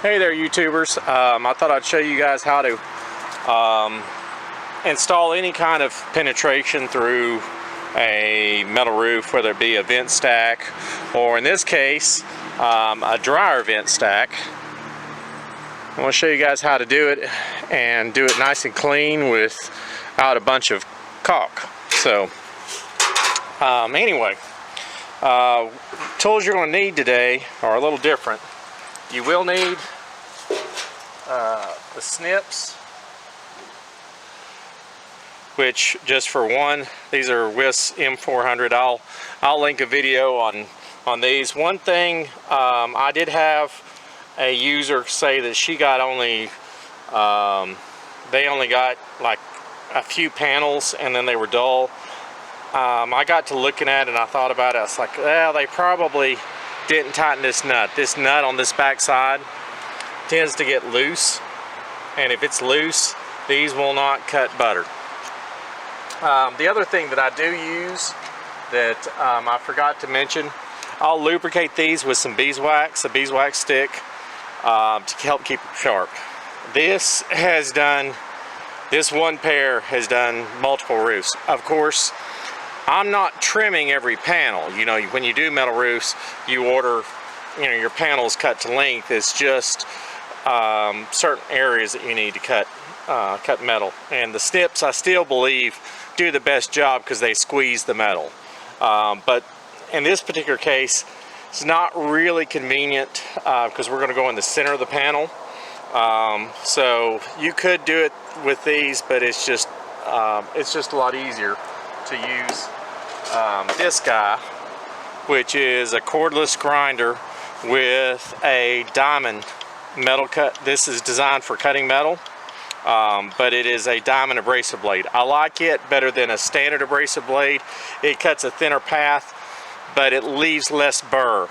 Hey there, YouTubers. I thought I'd show you guys how to install any kind of penetration through a metal roof, whether it be a vent stack or, in this case, a dryer vent stack. I want to show you guys how to do it and do it nice and clean without a bunch of caulk. So anyway, tools you're going to need today are a little different. You will need the snips, which, just for one, these are WIS M400. I'll link a video on these. One thing, I did have a user say that she got only they only got like a few panels and then they were dull. I got to looking at it and I thought about it. I was like, well, they probably didn't tighten this nut. This nut on this back side tends to get loose, and if it's loose, these will not cut butter. The other thing that I do use that I forgot to mention, I'll lubricate these with some beeswax, a beeswax stick, to help keep them sharp. This one pair has done multiple roofs. Of course, I'm not trimming every panel. You know, when you do metal roofs, you order, your panels cut to length. It's just certain areas that you need to cut metal. And the snips, I still believe, do the best job because they squeeze the metal. But in this particular case, it's not really convenient because we're going to go in the center of the panel. So you could do it with these, but it's just a lot easier to use this guy, which is a cordless grinder with a diamond metal cut. This is designed for cutting metal, but it is a diamond abrasive blade. I like it better than a standard abrasive blade. It cuts a thinner path, but it leaves less burr,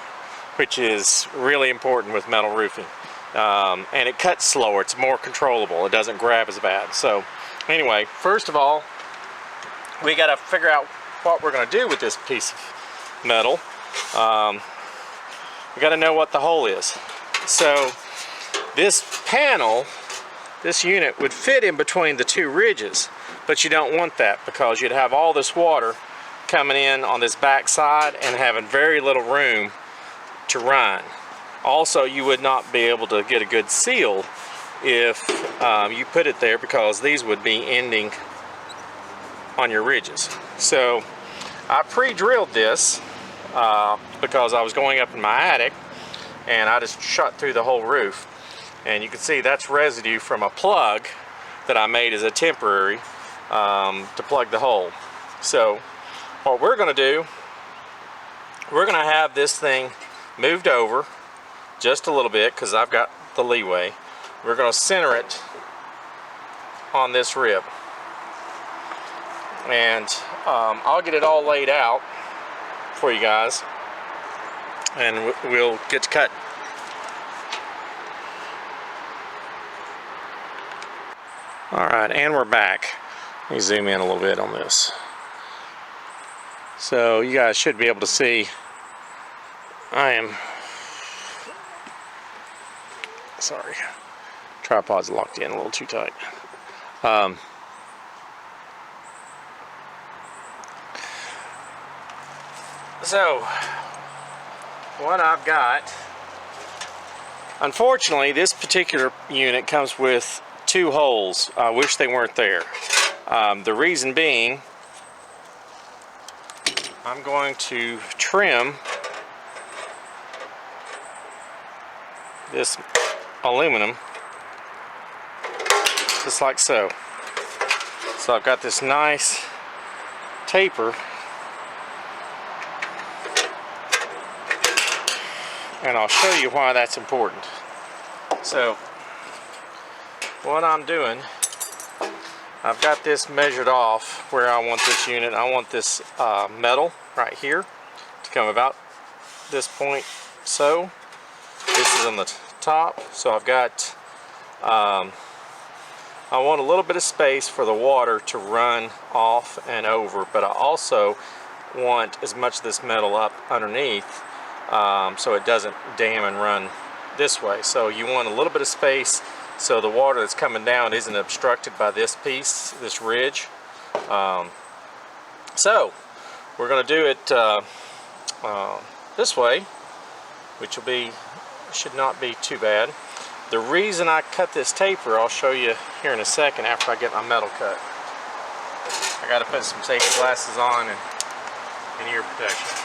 which is really important with metal roofing. And it cuts slower. It's more controllable. It doesn't grab as bad. So anyway, first of all, we got to figure out what we're going to do with this piece of metal. We got to know what the hole is. So this panel, this unit would fit in between the two ridges, but you don't want that because you'd have all this water coming in on this back side and having very little room to run. Also, you would not be able to get a good seal if you put it there, because these would be ending on your ridges. So I pre-drilled this because I was going up in my attic, and I just shot through the whole roof, and you can see that's residue from a plug that I made as a temporary to plug the hole. So what we're going to do, we're going to have this thing moved over just a little bit because I've got the leeway. We're going to center it on this rib, and I'll get it all laid out for you guys, and we'll get to cut. Alright, and we're back. Let me zoom in a little bit on this. So you guys should be able to see sorry, tripod's locked in a little too tight. So what I've got, unfortunately, this particular unit comes with two holes. I wish they weren't there. The reason being, I'm going to trim this aluminum just like so. So I've got this nice taper, and I'll show you why that's important. So what I'm doing, I've got this measured off where I want this unit. I want this metal right here to come about this point. So this is on the top, so I've got I want a little bit of space for the water to run off and over, but I also want as much of this metal up underneath so it doesn't dam and run this way. So you want a little bit of space so the water that's coming down isn't obstructed by this piece, this ridge. So we're going to do it this way, which should not be too bad. The reason I cut this taper, I'll show you here in a second after I get my metal cut. I got to put some safety glasses on and ear protection.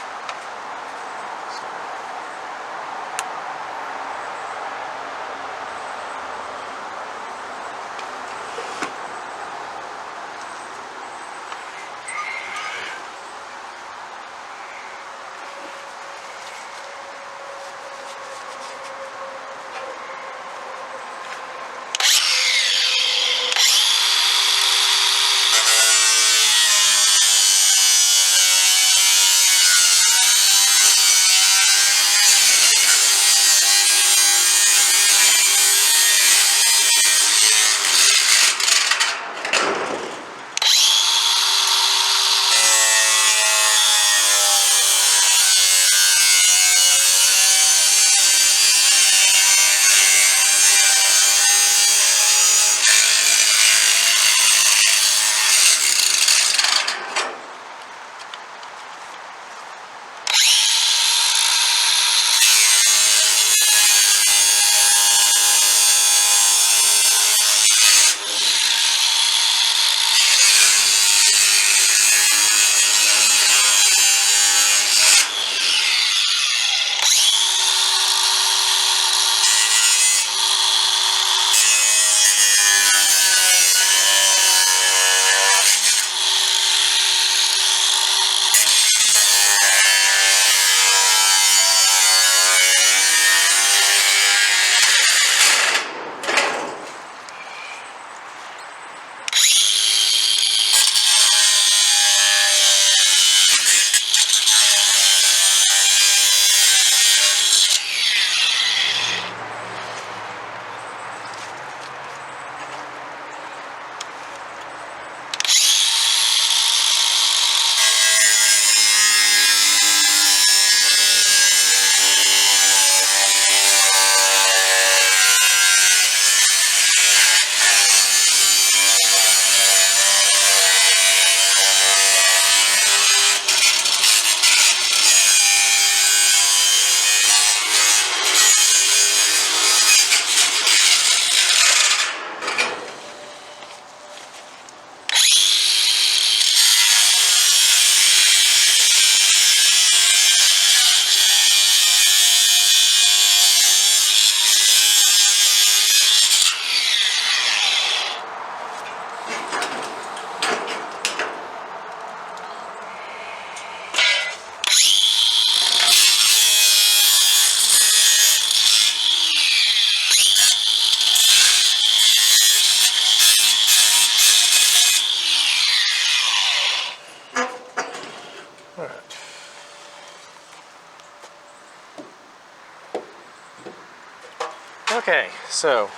Okay, so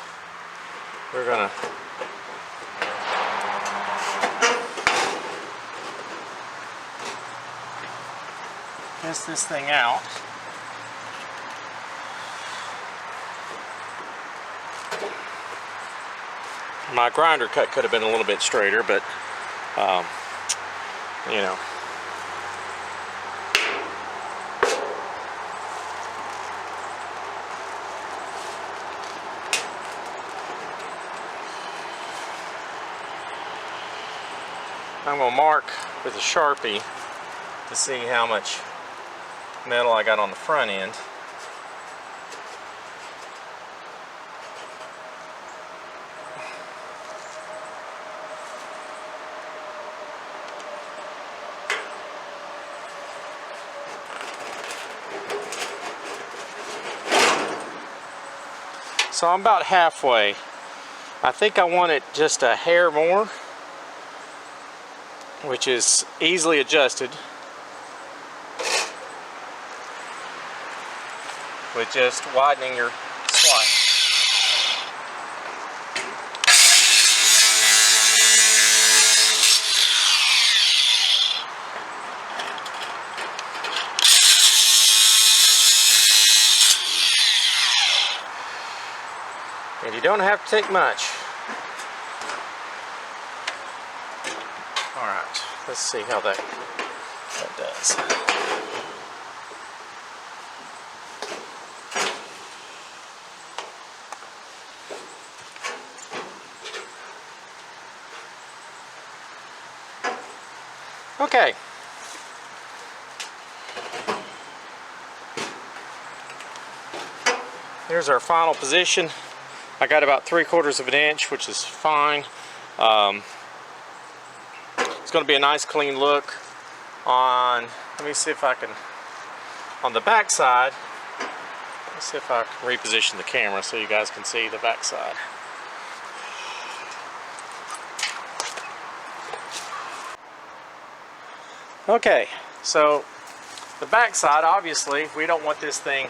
we're gonna test this thing out. My grinder cut could have been a little bit straighter, but you know. I'm going to mark with a Sharpie to see how much metal I got on the front end. So I'm about halfway. I think I want it just a hair more, which is easily adjusted with just widening your slot. And you don't have to take much. Alright, let's see how that does. Okay. Here's our final position. I got about 3/4 of an inch, which is fine. It's going to be a nice clean look on, let me see if I can, on the back side, let's see if I can reposition the camera so you guys can see the back side. Okay, so the back side, obviously, we don't want this thing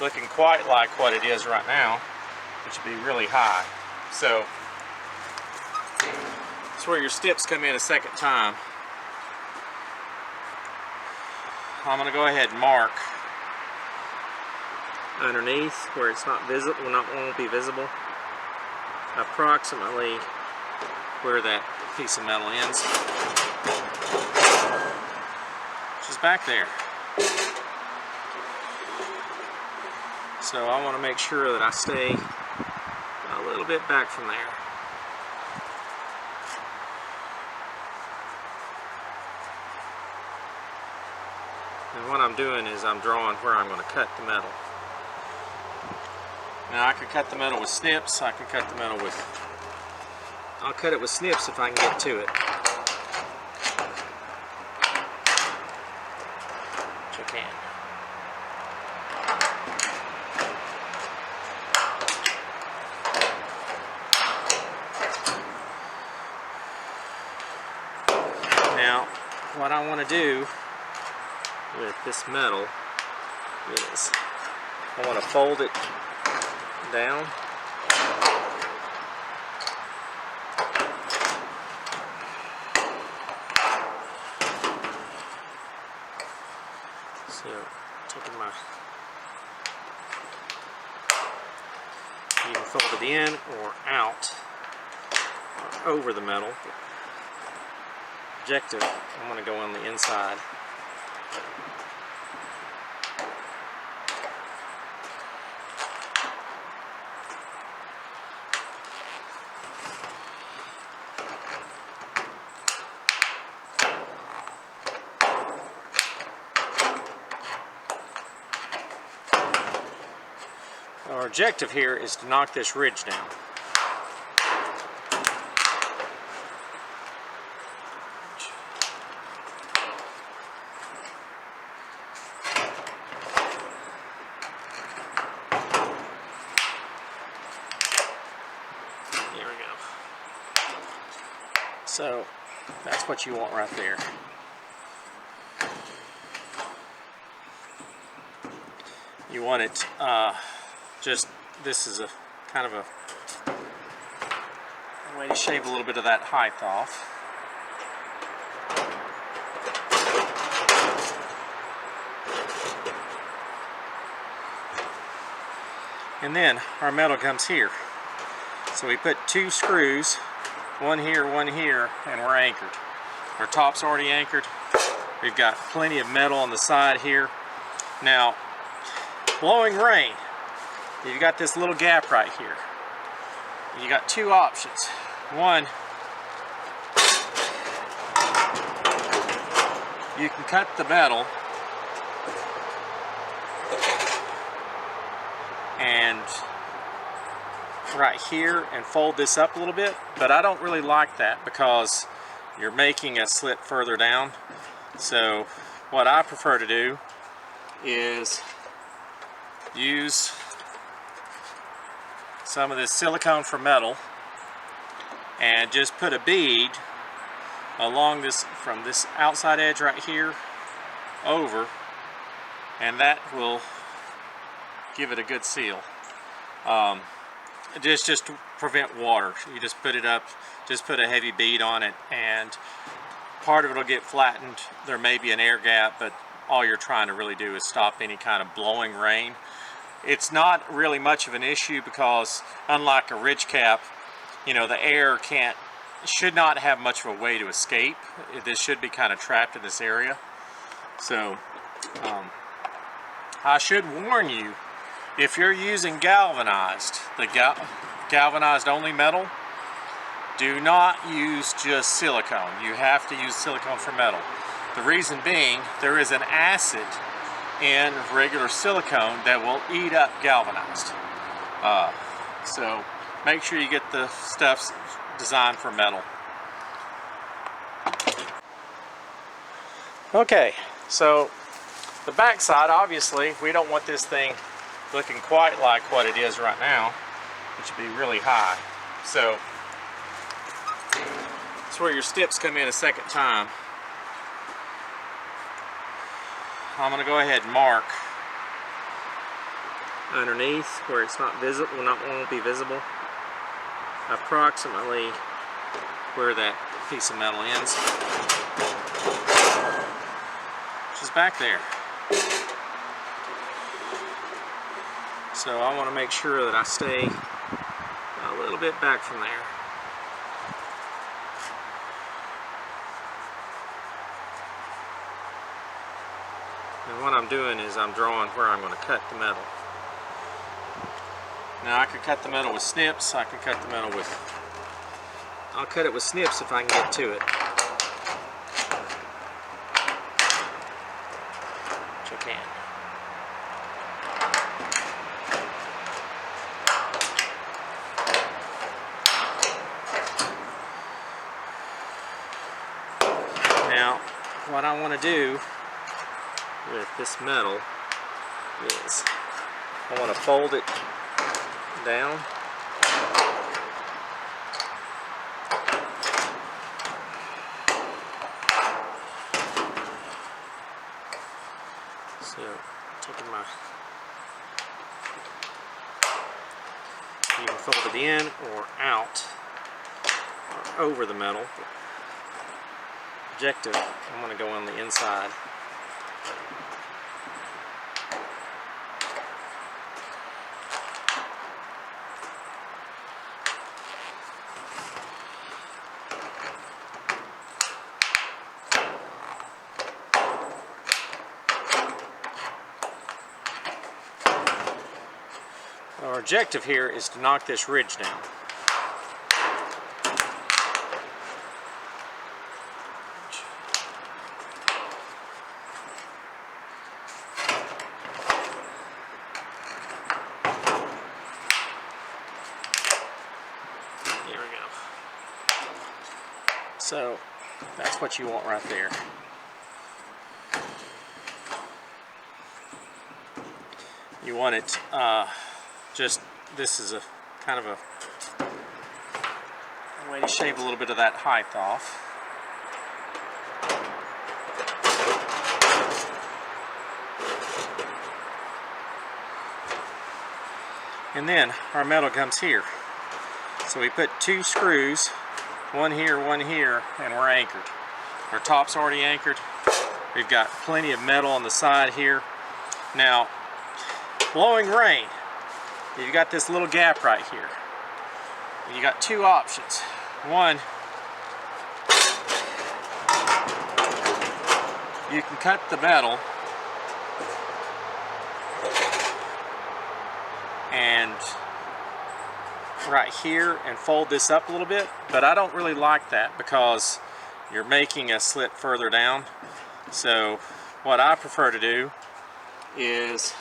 looking quite like what it is right now, which would be really high. So that's where your steps come in a second time. I'm going to go ahead and mark underneath where it's not visible, won't be visible, approximately where that piece of metal ends, which is back there. So I want to make sure that I stay a little bit back from there. And what I'm doing is I'm drawing where I'm going to cut the metal. Now I can cut the metal with snips, I can cut the metal with, I'll cut it with snips if I can get to it. Which I can. Now, what I want to do with this metal is I want to fold it down. So, taking my, you can fold it in or out or over the metal. Objective, I'm going to go on the inside. Our objective here is to knock this ridge down. There we go. So that's what you want right there. You want it just, this is a kind of a way to shave a little bit of that height off. And then our metal comes here. So we put 2 screws, one here, and we're anchored. Our top's already anchored. We've got plenty of metal on the side here. Now, blowing rain, you've got this little gap right here. You got 2 options. One, you can cut the metal and right here and fold this up a little bit, but I don't really like that because you're making a slit further down. So what I prefer to do is use some of this silicone for metal and just put a bead along this, from this outside edge right here over, and that will give it a good seal. Just to prevent water. You just put it up, just put a heavy bead on it, and part of it will get flattened. There may be an air gap, but all you're trying to really do is stop any kind of blowing rain it's not really much of an issue because unlike a ridge cap, you know, the air should not have much of a way to escape. This should be kind of trapped in this area. So I should warn you, if you're using galvanized, the galvanized only metal, do not use just silicone. You have to use silicone for metal. The reason being, there is an acid in regular silicone that will eat up galvanized. So make sure you get the stuff designed for metal. Okay, so the back side, obviously, we don't want this thing looking quite like what it is right now, which would be really high. So that's where your steps come in a second time. I'm going to go ahead and mark underneath where it's not visible, won't be visible, approximately where that piece of metal ends, which is back there. So I want to make sure that I stay a little bit back from there. And what I'm doing is I'm drawing where I'm going to cut the metal. Now I could cut the metal with snips, I can cut the metal with... I'll cut it with snips if I can get to it. Which I can. Now, what I want to do with this metal is I want to fold it down. So taking my, you can fold it in or out or over the metal. Objective, I'm going to go on the inside. Our objective here is to knock this ridge down. There we go. So that's what you want right there. You want it just, this is a kind of a way to shave a little bit of that height off. And then our metal comes here. So we put 2 screws, one here, and we're anchored. Our top's already anchored. We've got plenty of metal on the side here. Now, blowing rain, you've got this little gap right here. You got 2 options. One, you can cut the metal and right here and fold this up a little bit, but I don't really like that because you're making a slit further down. So what I prefer to do is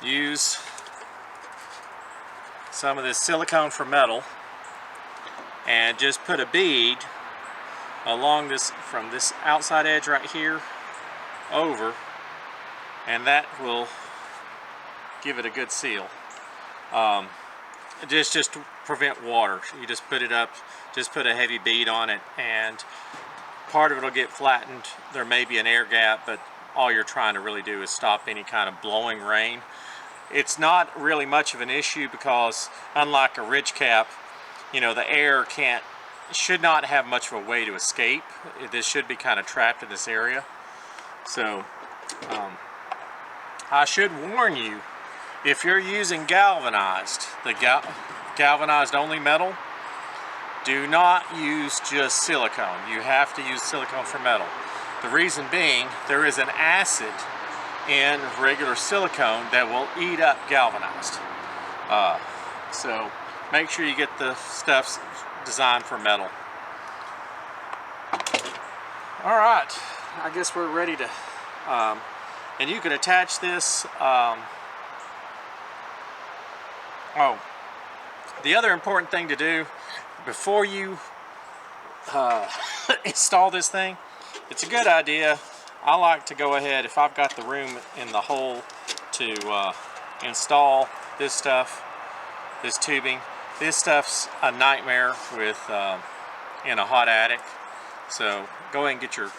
use some of this silicone for metal and just put a bead along this, from this outside edge right here over, and that will give it a good seal. Just to prevent water. You just put it up, just put a heavy bead on it, and part of it will get flattened. There may be an air gap, but all you're trying to really do is stop any kind of blowing rain. It's not really much of an issue because unlike a ridge cap, you know, the air should not have much of a way to escape. This should be kind of trapped in this area. So I should warn you, If you're using galvanized, the galvanized only metal, do not use just silicone. You have to use silicone for metal. The reason being, there is an acid in regular silicone that will eat up galvanized. So make sure you get the stuff designed for metal. All right, I guess we're ready to, and you can attach this. Oh, the other important thing to do before you install this thing, it's a good idea. I like to go ahead, if I've got the room in the hole to install this stuff, this tubing. This stuff's a nightmare with in a hot attic. So go ahead and get your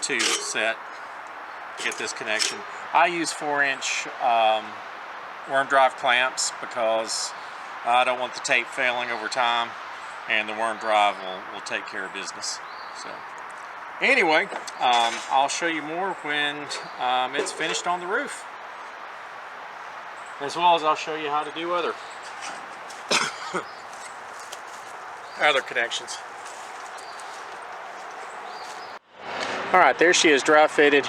tube set, get this connection. I use 4-inch worm drive clamps because I don't want the tape failing over time, and the worm drive will take care of business. So anyway, I'll show you more when it's finished on the roof, as well as I'll show you how to do other connections. All right, there she is, dry fitted.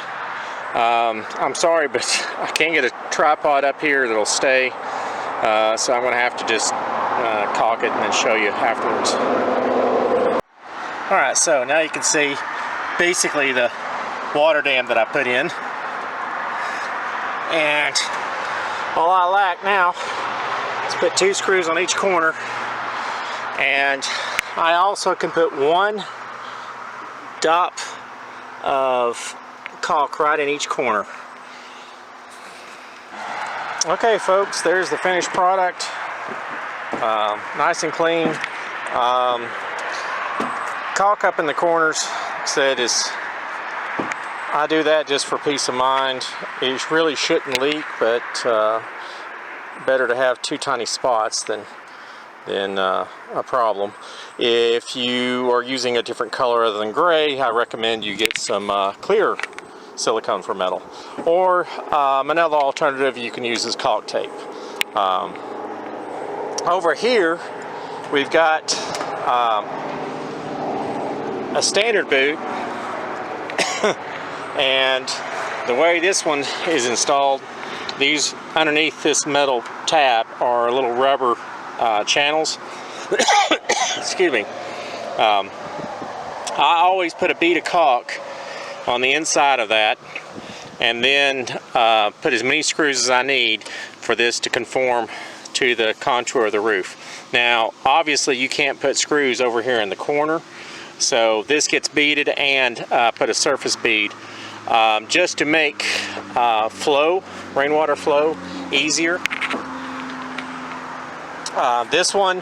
I'm sorry, but I can't get a tripod up here that'll stay, so I'm going to have to just caulk it and then show you afterwards. All right, so now you can see basically the water dam that I put in, and all I lack now is put 2 screws on each corner, and I also can put 1 dop of caulk right in each corner. Okay folks, there's the finished product. Nice and clean. Caulk up in the corners, like I said, I do that just for peace of mind. It really shouldn't leak, but better to have 2 tiny spots than a problem. If you are using a different color other than gray, I recommend you get some clear silicone for metal, or another alternative you can use is caulk tape. Over here we've got a standard boot, and the way this one is installed, these underneath this metal tab are little rubber channels. Excuse me. I always put a bead of caulk on the inside of that, and then put as many screws as I need for this to conform to the contour of the roof. Now obviously you can't put screws over here in the corner, so this gets beaded and put a surface bead just to make rainwater flow easier. This one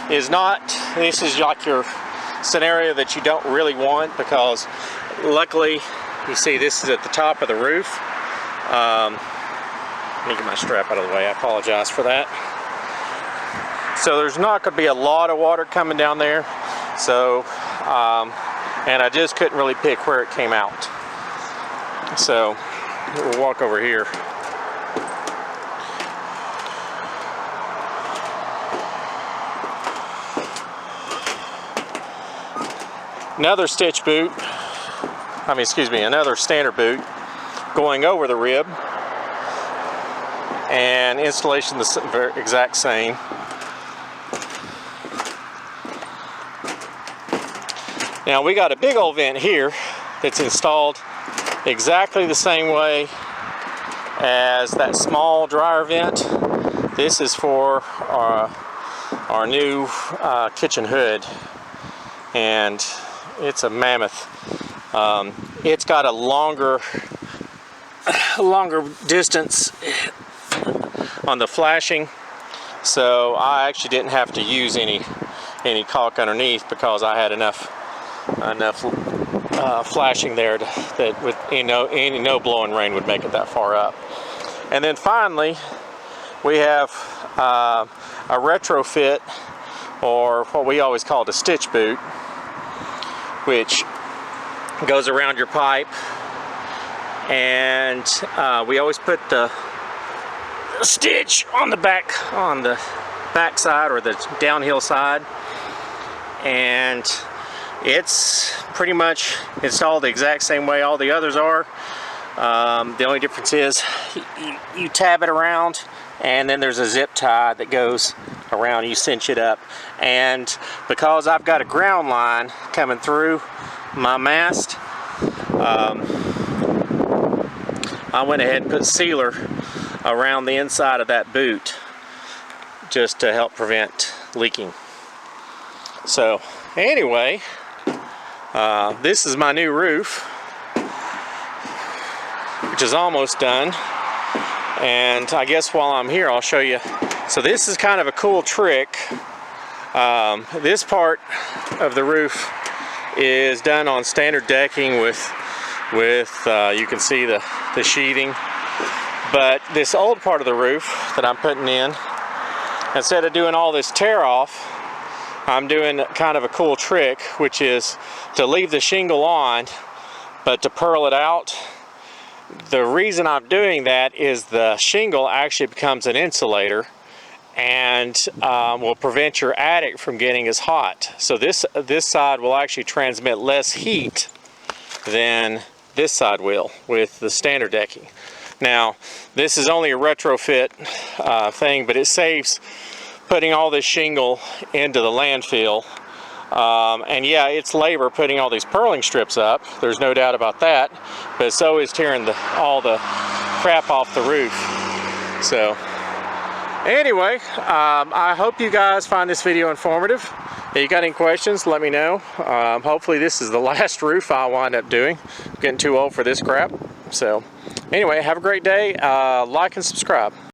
is not, this is like your scenario that you don't really want, because luckily you see this is at the top of the roof. Let me get my strap out of the way, I apologize for that. So there's not going to be a lot of water coming down there, so and I just couldn't really pick where it came out. So we'll walk over here. Another stitch boot, another standard boot going over the rib, and installation the exact same. Now we got a big old vent here that's installed exactly the same way as that small dryer vent. This is for our new kitchen hood, and it's a mammoth. It's got a longer distance on the flashing, so I actually didn't have to use any caulk underneath, because I had enough flashing there that would, no blowing rain would make it that far up. And then finally we have a retrofit, or what we always called a stitch boot, which goes around your pipe, and we always put the stitch on the back side or the downhill side, and it's pretty much installed the exact same way all the others are. The only difference is you tab it around, and then there's a zip tie that goes around. You cinch it up, and because I've got a ground line coming through my mast, I went ahead and put sealer around the inside of that boot just to help prevent leaking. So anyway, this is my new roof, which is almost done. And I guess while I'm here, I'll show you. So this is kind of a cool trick. This part of the roof is done on standard decking with you can see the sheathing. But this old part of the roof that I'm putting in, instead of doing all this tear off, I'm doing kind of a cool trick, which is to leave the shingle on, but to purl it out. The reason I'm doing that is the shingle actually becomes an insulator and will prevent your attic from getting as hot. So this side will actually transmit less heat than this side will with the standard decking. Now, this is only a retrofit thing, but it saves putting all this shingle into the landfill. And yeah, it's labor putting all these purling strips up. There's no doubt about that. But so is tearing all the crap off the roof. So anyway, I hope you guys find this video informative. If you got any questions, let me know. Hopefully this is the last roof I'll wind up doing. I'm getting too old for this crap. So anyway, have a great day. Like and subscribe.